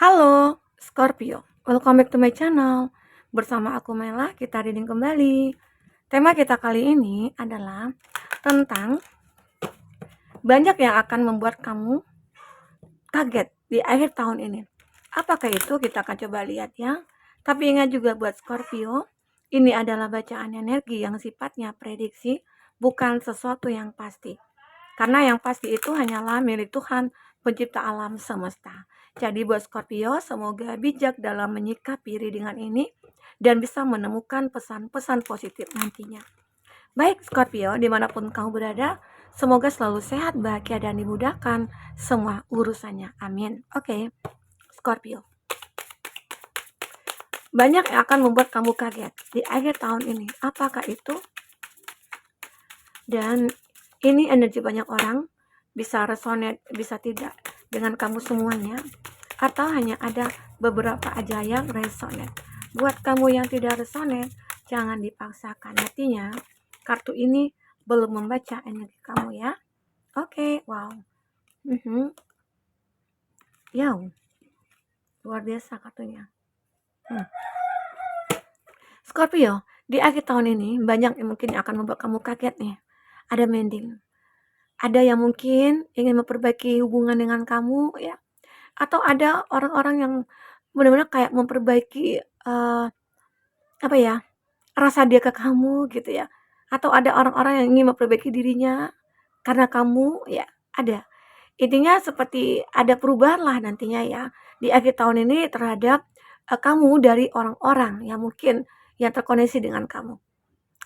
Halo, Scorpio. Welcome back to my channel. Bersama aku Mela, kita reading kembali. Tema kita kali ini adalah tentang banyak yang akan membuat kamu kaget di akhir tahun ini. Apakah itu? Kita akan coba lihat ya. Tapi ingat juga buat Scorpio, ini adalah bacaan energi yang sifatnya prediksi, bukan sesuatu yang pasti. Karena yang pasti itu hanyalah milik Tuhan, pencipta alam semesta. Jadi buat Scorpio, semoga bijak dalam menyikapi readingan ini dan bisa menemukan pesan-pesan positif nantinya. Baik Scorpio, dimanapun kamu berada, semoga selalu sehat, bahagia, dan dimudahkan semua urusannya. Amin. Oke, Scorpio. Banyak yang akan membuat kamu kaget di akhir tahun ini. Apakah itu? Dan ini energi banyak orang, bisa resonate, bisa tidak dengan kamu semuanya, atau hanya ada beberapa aja yang resonate. Buat kamu yang tidak resonate, jangan dipaksakan. Artinya, kartu ini belum membaca energi kamu ya. Oke, wow. Ya, luar biasa kartunya. Scorpio, di akhir tahun ini banyak yang mungkin akan membuat kamu kaget nih. Ada mending. Ada yang mungkin ingin memperbaiki hubungan dengan kamu ya. Atau ada orang-orang yang benar-benar kayak memperbaiki apa ya, rasa dia ke kamu gitu ya. Atau ada orang-orang yang ingin memperbaiki dirinya karena kamu ya, ada. Intinya seperti ada perubahan lah nantinya ya di akhir tahun ini terhadap kamu dari orang-orang yang mungkin yang terkoneksi dengan kamu.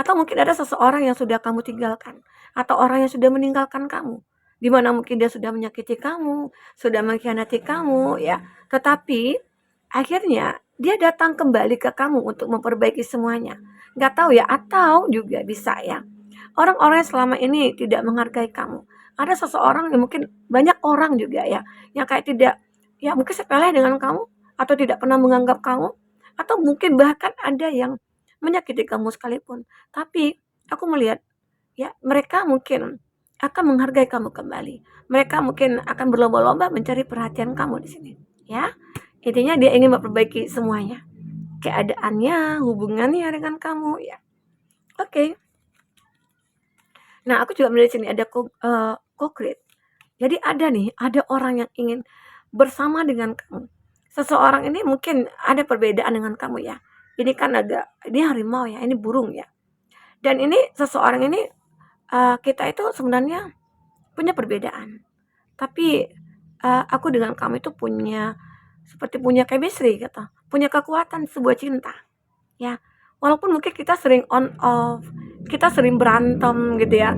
Atau mungkin ada seseorang yang sudah kamu tinggalkan, atau orang yang sudah meninggalkan kamu, di mana mungkin dia sudah menyakiti kamu, sudah mengkhianati kamu ya. Tetapi akhirnya dia datang kembali ke kamu untuk memperbaiki semuanya. Nggak tahu ya, atau juga bisa ya, orang-orang yang selama ini tidak menghargai kamu. Ada seseorang yang mungkin banyak orang juga ya, yang kayak tidak, ya mungkin sepele dengan kamu, atau tidak pernah menganggap kamu, atau mungkin bahkan ada yang menyakiti kamu sekalipun. Tapi aku melihat ya mereka mungkin akan menghargai kamu kembali. Mereka mungkin akan berlomba-lomba mencari perhatian kamu di sini. Ya, intinya dia ingin memperbaiki semuanya. Keadaannya, hubungannya dengan kamu ya. Oke. Nah, aku juga melihat sini ada konkret. Jadi ada orang yang ingin bersama dengan kamu. Seseorang ini mungkin ada perbedaan dengan kamu ya. Ini kan ini harimau ya, ini burung ya. Dan ini seseorang ini kita itu sebenarnya punya perbedaan. Tapi aku dengan kamu itu seperti punya chemistry gitu. Punya kekuatan sebuah cinta. Ya. Walaupun mungkin kita sering on off, kita sering berantem gitu ya.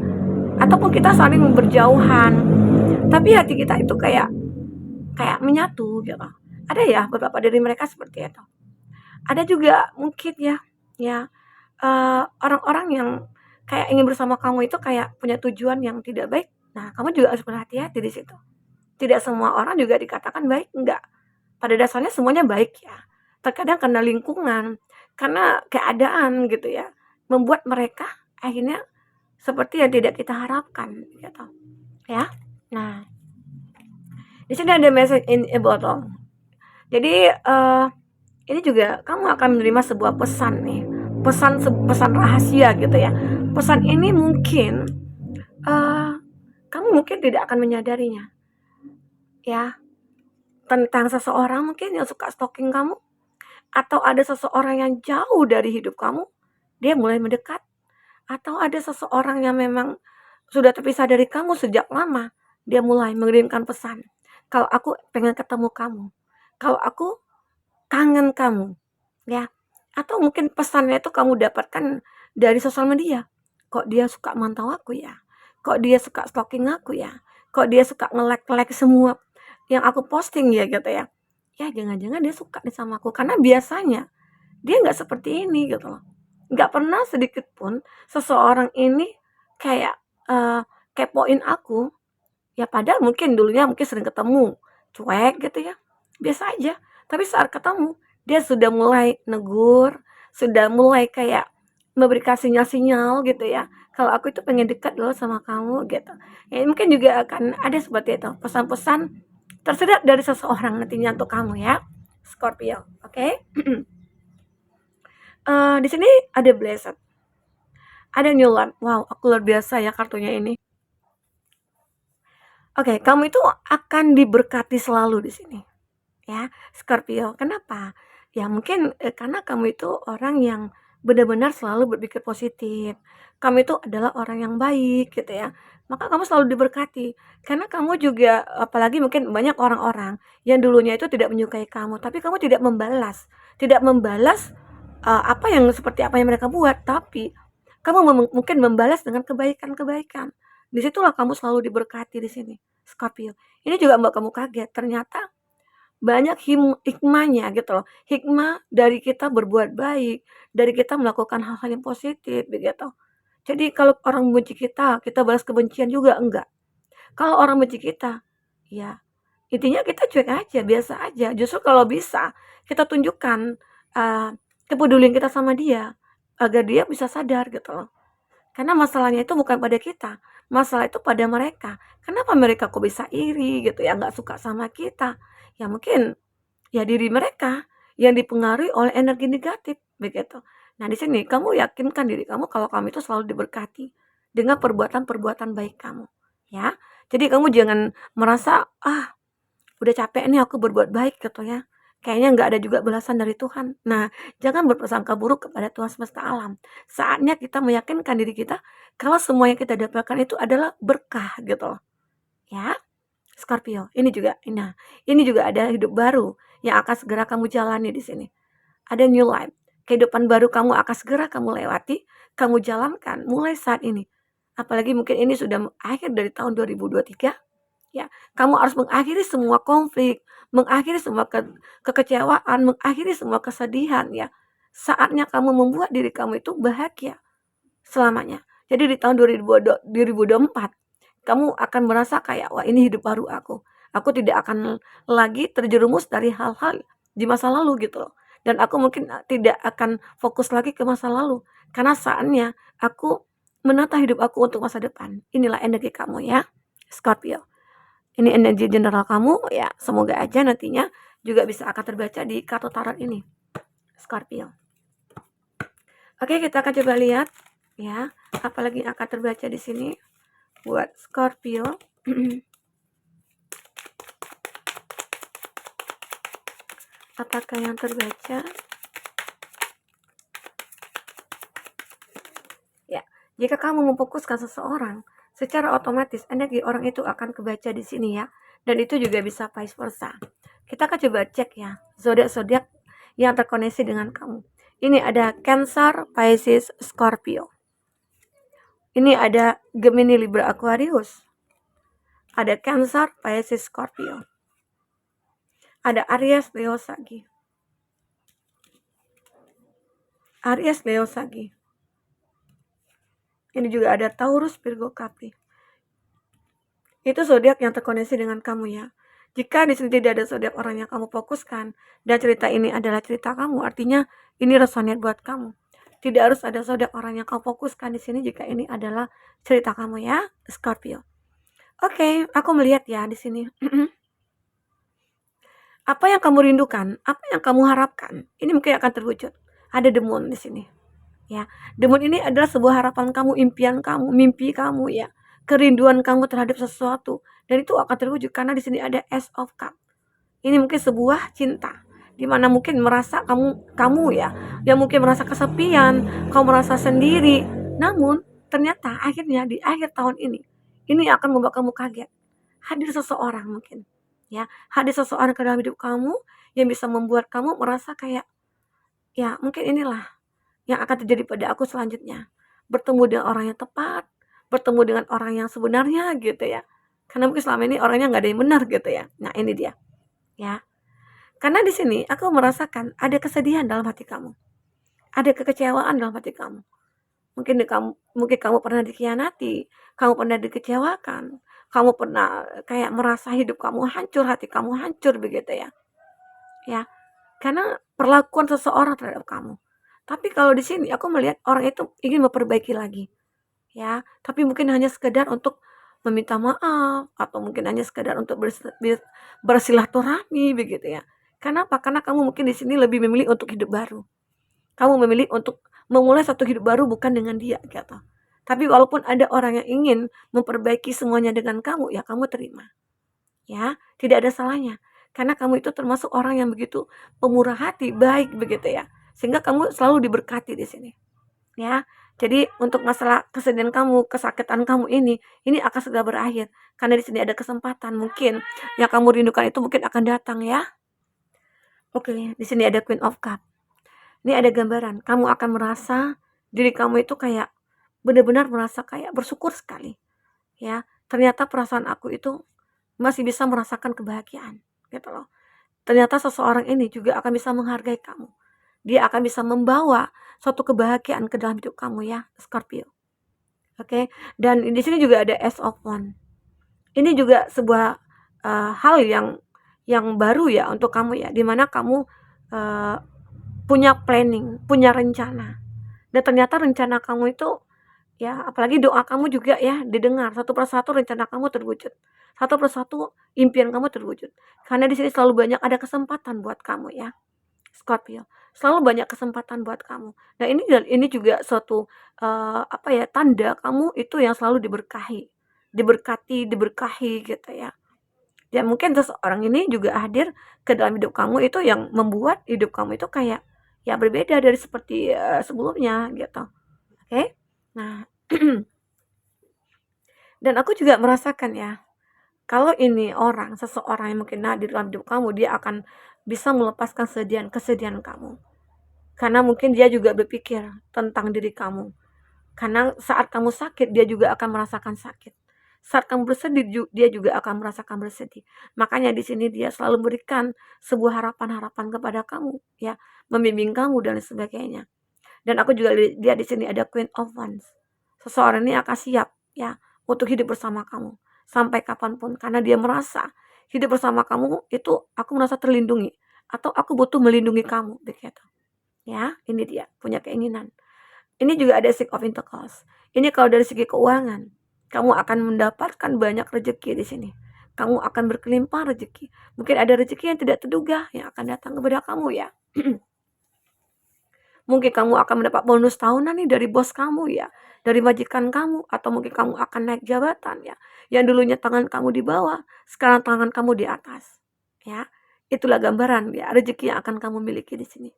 Ataupun kita saling berjauhan. Tapi hati kita itu kayak menyatu gitu. Ada ya beberapa dari mereka seperti itu. Ada juga mungkin ya orang-orang yang kayak ingin bersama kamu itu kayak punya tujuan yang tidak baik. Nah, kamu juga harus berhati-hati di situ. Tidak semua orang juga dikatakan baik, enggak. Pada dasarnya semuanya baik ya. Terkadang karena lingkungan, karena keadaan gitu ya, membuat mereka akhirnya seperti yang tidak kita harapkan gitu. Ya. Nah, di sini ada message in a bottle. Jadi ini juga kamu akan menerima sebuah pesan nih, pesan rahasia gitu ya. Pesan ini mungkin kamu mungkin tidak akan menyadarinya, ya, tentang seseorang mungkin yang suka stalking kamu, atau ada seseorang yang jauh dari hidup kamu, dia mulai mendekat, atau ada seseorang yang memang sudah terpisah dari kamu sejak lama, dia mulai mengirimkan pesan, kalau aku pengen ketemu kamu, kalau aku kangen kamu, ya. Atau mungkin pesannya itu kamu dapatkan dari sosial media. Kok dia suka mantau aku ya? Kok dia suka stalking aku ya? Kok dia suka nge-like semua yang aku posting ya gitu ya? Ya jangan-jangan dia suka nih sama aku. Karena biasanya dia nggak seperti ini gitu loh. Nggak pernah sedikit pun seseorang ini kayak kepoin aku. Ya padahal mungkin dulunya mungkin sering ketemu, cuek gitu ya, biasa aja. Tapi saat ketemu, dia sudah mulai negur, sudah mulai kayak memberikan sinyal-sinyal gitu ya. Kalau aku itu pengen dekat loh sama kamu gitu. Ya mungkin juga akan ada seperti itu, pesan-pesan tersedak dari seseorang nantinya untuk kamu ya, Scorpio. Oke. Di sini ada Blessed, ada New Life. Wow, aku luar biasa ya kartunya ini. Oke, kamu itu akan diberkati selalu di sini, ya, Scorpio. Kenapa? Ya mungkin, karena kamu itu orang yang benar-benar selalu berpikir positif. Kamu itu adalah orang yang baik gitu ya. Maka kamu selalu diberkati. Karena kamu juga apalagi mungkin banyak orang-orang yang dulunya itu tidak menyukai kamu, tapi kamu tidak membalas. Tidak membalas apa yang seperti apa yang mereka buat, tapi kamu mungkin membalas dengan kebaikan-kebaikan. Disitulah kamu selalu diberkati di sini, Scorpio. Ini juga membuat kamu kaget, ternyata banyak hikmahnya gitu loh. Hikmah dari kita berbuat baik, dari kita melakukan hal-hal yang positif begitu. Jadi kalau orang membenci kita balas kebencian juga enggak. Kalau orang benci kita, ya intinya kita cuek aja, biasa aja. Justru kalau bisa kita tunjukkan uh, kepedulian kita sama dia agar dia bisa sadar gitu loh. Karena masalahnya itu bukan pada kita, masalah itu pada mereka. Kenapa mereka kok bisa iri gitu ya, nggak suka sama kita? Ya mungkin ya diri mereka yang dipengaruhi oleh energi negatif begitu. Nah, di sini kamu yakinkan diri kamu kalau kamu itu selalu diberkati dengan perbuatan-perbuatan baik kamu, ya. Jadi kamu jangan merasa, "Ah, udah capek nih aku berbuat baik," gitu ya. Kayaknya nggak ada juga balasan dari Tuhan. Nah, jangan berprasangka buruk kepada Tuhan semesta alam. Saatnya kita meyakinkan diri kita kalau semua yang kita dapatkan itu adalah berkah gitu loh, ya. Scorpio, ini juga ada hidup baru yang akan segera kamu jalani di sini. Ada new life, kehidupan baru kamu akan segera kamu lewati, kamu jalankan mulai saat ini. Apalagi mungkin ini sudah akhir dari tahun 2023, ya. Kamu harus mengakhiri semua konflik, mengakhiri semua kekecewaan, mengakhiri semua kesedihan ya. Saatnya kamu membuat diri kamu itu bahagia selamanya. Jadi di tahun 2024 kamu akan merasa kayak, wah ini hidup baru aku. Aku tidak akan lagi terjerumus dari hal-hal di masa lalu gitu loh. Dan aku mungkin tidak akan fokus lagi ke masa lalu. Karena saatnya aku menata hidup aku untuk masa depan. Inilah energi kamu ya, Scorpio. Ini energi general kamu ya, semoga aja nantinya juga bisa akan terbaca di kartu tarot ini, Scorpio. Oke, kita akan coba lihat ya, apalagi yang akan terbaca di sini buat Scorpio. Apakah yang terbaca? Ya, jika kamu memfokuskan seseorang, secara otomatis energi orang itu akan kebaca di sini ya. Dan itu juga bisa vice versa. Kita akan coba cek ya, zodiak-zodiak yang terkoneksi dengan kamu. Ini ada Cancer, Pisces, Scorpio. Ini ada Gemini, Libra, Aquarius. Ada Cancer, Pisces, Scorpio. Ada Aries, Leo, Sagi. Aries, Leo, Sagi. Ini juga ada Taurus, Virgo, Capri. Itu zodiak yang terkoneksi dengan kamu ya. Jika di sini tidak ada zodiak orang yang kamu fokuskan dan cerita ini adalah cerita kamu, artinya ini resonate buat kamu. Tidak harus ada zodiak orang yang kamu fokuskan di sini jika ini adalah cerita kamu ya, Scorpio. Oke, aku melihat ya di sini. Apa yang kamu rindukan, apa yang kamu harapkan, ini mungkin akan terwujud. Ada The Moon di sini. Ya, The Moon ini adalah sebuah harapan kamu, impian kamu, mimpi kamu ya. Kerinduan kamu terhadap sesuatu dan itu akan terwujud karena di sini ada Ace of Cup. Ini mungkin sebuah cinta di mana mungkin merasa kamu ya yang mungkin merasa kesepian, kamu merasa sendiri. Namun ternyata akhirnya di akhir tahun ini akan membuat kamu kaget. Hadir seseorang mungkin ya, hadir seseorang ke dalam hidup kamu yang bisa membuat kamu merasa kayak ya mungkin inilah yang akan terjadi pada aku selanjutnya. Bertemu dengan orang yang tepat, bertemu dengan orang yang sebenarnya gitu ya. Karena mungkin selama ini orangnya nggak ada yang benar gitu ya. Nah ini dia ya. Karena di sini aku merasakan ada kesedihan dalam hati kamu. Ada kekecewaan dalam hati kamu. Mungkin kamu pernah dikhianati, kamu pernah dikecewakan, kamu pernah kayak merasa hidup kamu hancur, hati kamu hancur begitu ya. Ya. Karena perlakuan seseorang terhadap kamu. Tapi kalau di sini aku melihat orang itu ingin memperbaiki lagi. Ya, tapi mungkin hanya sekedar untuk meminta maaf, atau mungkin hanya sekedar untuk bersilaturahmi begitu ya. Kenapa? Karena kamu mungkin di sini lebih memilih untuk hidup baru. Kamu memilih untuk memulai satu hidup baru bukan dengan dia gitu. Tapi walaupun ada orang yang ingin memperbaiki semuanya dengan kamu, ya kamu terima. Ya, tidak ada salahnya. Karena kamu itu termasuk orang yang begitu pemurah hati, baik begitu ya. Sehingga kamu selalu diberkati di sini. Ya. Jadi untuk masalah kesedihan kamu, kesakitan kamu ini akan segera berakhir. Karena di sini ada kesempatan mungkin yang kamu rindukan itu mungkin akan datang ya. Oke, di sini ada Queen of Cup. Ini ada gambaran, kamu akan merasa diri kamu itu kayak benar-benar merasa kayak bersyukur sekali. Ya, ternyata perasaan aku itu masih bisa merasakan kebahagiaan, gitu loh. Ternyata seseorang ini juga akan bisa menghargai kamu. Dia akan bisa membawa suatu kebahagiaan ke dalam hidup kamu ya, Scorpio. Oke, dan di sini juga ada Ace of Wands. Ini juga sebuah hal yang baru ya untuk kamu ya, dimana kamu punya planning, punya rencana. Dan ternyata rencana kamu itu ya, apalagi doa kamu juga ya didengar, satu persatu rencana kamu terwujud. Satu persatu impian kamu terwujud. Karena di sini selalu banyak ada kesempatan buat kamu ya, Scorpio. Selalu banyak kesempatan buat kamu. Nah, ini juga suatu apa ya, tanda kamu itu yang selalu diberkahi, diberkati, diberkahi gitu ya. Dan mungkin seseorang ini juga hadir ke dalam hidup kamu itu yang membuat hidup kamu itu kayak ya berbeda dari seperti sebelumnya gitu. Oke? Nah, dan aku juga merasakan ya, kalau ini seseorang yang mungkin hadir dalam hidup kamu, dia akan bisa melepaskan kesedihan kamu. Karena mungkin dia juga berpikir tentang diri kamu. Karena saat kamu sakit, dia juga akan merasakan sakit. Saat kamu bersedih, dia juga akan merasakan bersedih. Makanya di sini dia selalu memberikan sebuah harapan-harapan kepada kamu, ya, membimbing kamu dan sebagainya. Dan aku juga lihat di sini ada Queen of Wands. Seseorang ini akan siap ya untuk hidup bersama kamu sampai kapanpun karena dia merasa hidup bersama kamu itu aku merasa terlindungi atau aku butuh melindungi kamu begitu. Ya, ini dia punya keinginan. Ini juga ada Six of Pentacles. Ini kalau dari segi keuangan, kamu akan mendapatkan banyak rezeki di sini. Kamu akan berkelimpah rezeki. Mungkin ada rezeki yang tidak terduga yang akan datang kepada kamu ya. Mungkin kamu akan mendapat bonus tahunan nih dari bos kamu ya, dari majikan kamu, atau mungkin kamu akan naik jabatan ya. Yang dulunya tangan kamu di bawah, sekarang tangan kamu di atas. Ya, itulah gambaran ya rezeki yang akan kamu miliki di sini.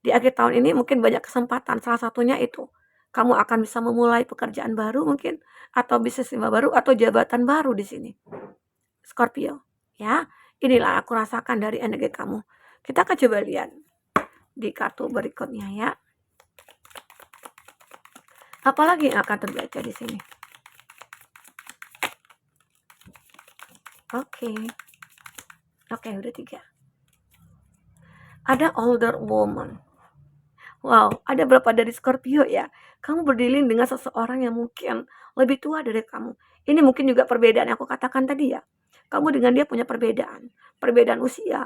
Di akhir tahun ini mungkin banyak kesempatan, salah satunya itu. Kamu akan bisa memulai pekerjaan baru mungkin, atau bisnis baru, atau jabatan baru di sini. Scorpio, ya. Inilah aku rasakan dari energi kamu. Kita akan coba lihat di kartu berikutnya ya. Apalagi yang akan terbaca di sini? Oke. Oke, udah 3. Ada older woman. Wow, ada berapa dari Scorpio ya? Kamu berdealing dengan seseorang yang mungkin lebih tua dari kamu. Ini mungkin juga perbedaan yang aku katakan tadi ya. Kamu dengan dia punya perbedaan usia.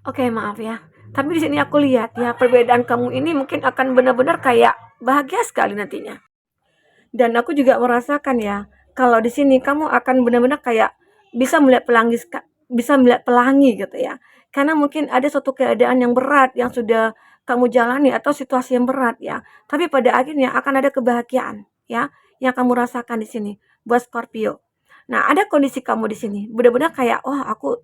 Oke, maaf ya. Tapi di sini aku lihat ya, perbedaan kamu ini mungkin akan benar-benar kayak bahagia sekali nantinya. Dan aku juga merasakan ya, kalau di sini kamu akan benar-benar kayak bisa melihat pelangi gitu ya. Karena mungkin ada suatu keadaan yang berat yang sudah kamu jalani atau situasi yang berat ya. Tapi pada akhirnya akan ada kebahagiaan ya yang kamu rasakan di sini buat Scorpio. Nah, ada kondisi kamu di sini benar-benar kayak, oh aku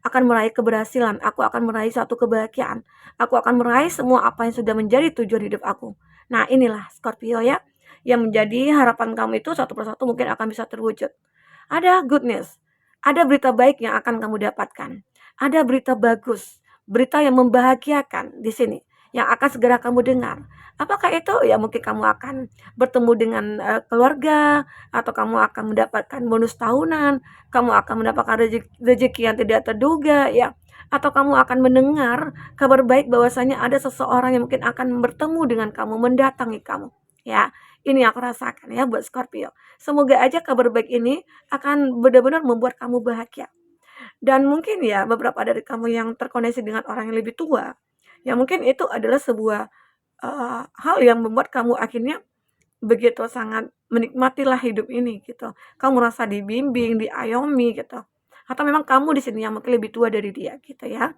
akan meraih keberhasilan, aku akan meraih suatu kebahagiaan, aku akan meraih semua apa yang sudah menjadi tujuan hidup aku. Nah, inilah Scorpio ya, yang menjadi harapan kamu itu satu persatu mungkin akan bisa terwujud. Ada good news, ada berita baik yang akan kamu dapatkan. Ada berita bagus, berita yang membahagiakan di sini yang akan segera kamu dengar. Apakah itu? Ya mungkin kamu akan bertemu dengan keluarga, atau kamu akan mendapatkan bonus tahunan, kamu akan mendapatkan rezeki yang tidak terduga ya. Atau kamu akan mendengar kabar baik bahwasanya ada seseorang yang mungkin akan bertemu dengan kamu, mendatangi kamu. Ya, ini aku rasakan ya buat Scorpio. Semoga aja kabar baik ini akan benar-benar membuat kamu bahagia. Dan mungkin ya beberapa dari kamu yang terkoneksi dengan orang yang lebih tua, ya mungkin itu adalah sebuah hal yang membuat kamu akhirnya begitu sangat menikmatilah hidup ini gitu. Kamu merasa dibimbing, diayomi gitu. Atau memang kamu di sini yang mungkin lebih tua dari dia gitu ya.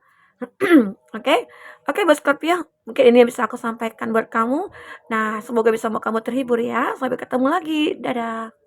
Oke, oke buat Scorpio, mungkin ini yang bisa aku sampaikan buat kamu. Nah, semoga bisa membuat kamu terhibur ya. Sampai ketemu lagi. Dadah.